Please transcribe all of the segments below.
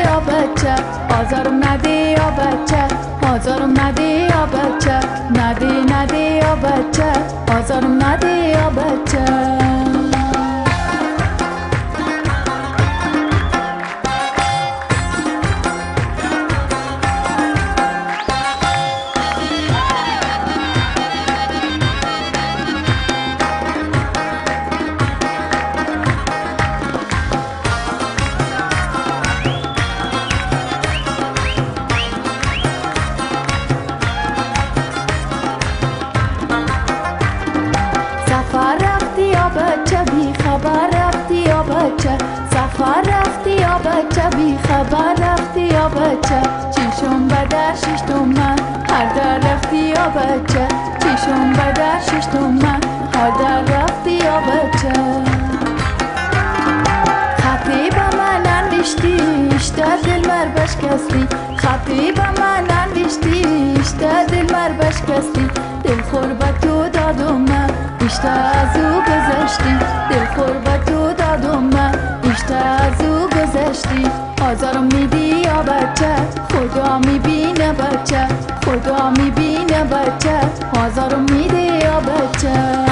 یا بچه آزارم نده یا بچه آزارم نده یا بچه نده یا بچه آزارم نده یا بچه سفر رفتی یا بچه بی خبر رفتی یا بچه سفر رفتی یا بچه بی خبر رفتی یا بچه چیشم به در ششتم من هر در رفتی یا بچه چیشم به در ششتم من هر در رفتی یا بچه خطی به من انوشتی اشته دل مر بشکستی خطی به من انوشتی اشته دل مر بشکستی دل خور به تو دادم من اشته از او گذشتی دل خور به تو دادم من اشته از او گذشتی آزارم میدی یا بچه خدا میبینه بچه خدا میبینه بچه آزارم میدی یا بچه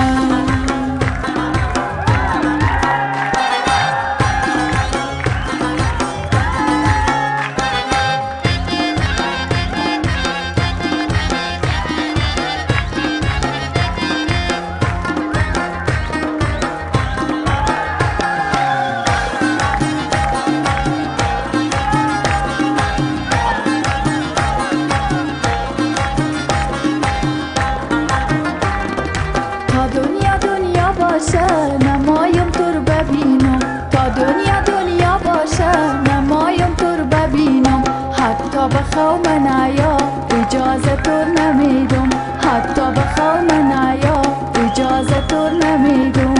نمایم تو رو ببینم تا دنیا باشه نمایم تو رو ببینم حتی بخواه من نیا اجازه تو نمیدم حتی بخواه من نیا اجازه تو نمیدم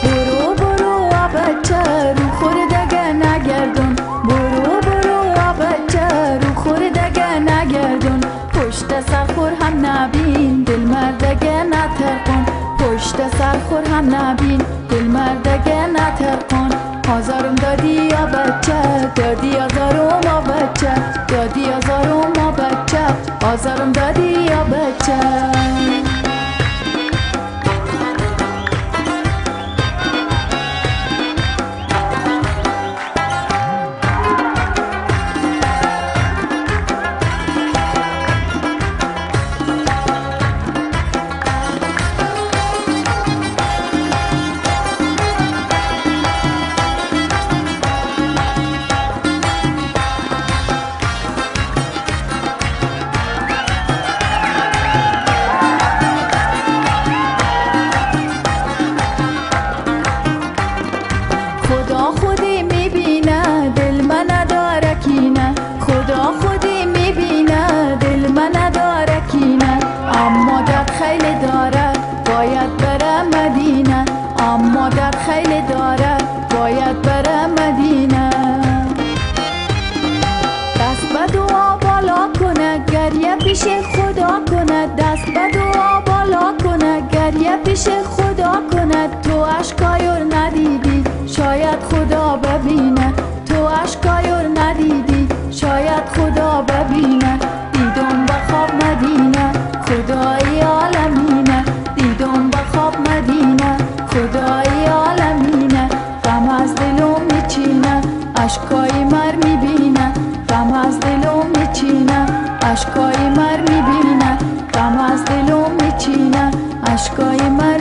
برو بچه رو خوردگه نگردون برو بچه رو خوردگه نگردون پشت سرخور هم نبین دل مردگه نترکن پشت سرخور هم نبین دل مردگه نترکن آزارم دادی یا بچه دادی آزارم یا بچه دادی آزارم یا بچه آزارم دادی یا بچه خدا خودی میبینه دل من نداره کینه خدا خودی میبینه دل من نداره کینه اما درد خیلی داره باید بره مدینه اما درد خیلی داره باید بره مدینه دست به دعا بالا کنه گریه پیش خدا کنه دست به دعا بالا کنه گریه پیش خدا کنه تو اشکایور ندیدی شاید خدا ببینه تو اشکایور ندیدی شاید خدا ببینه دیدم به خواب مدینه خدای عالمینه دیدم به خواب مدینه خدای عالمینه غم از دلم میچینه اشکای مر میبینه غم از دلم میچینه اشکای مر میبینه غم از دلم میچینه اشکای مر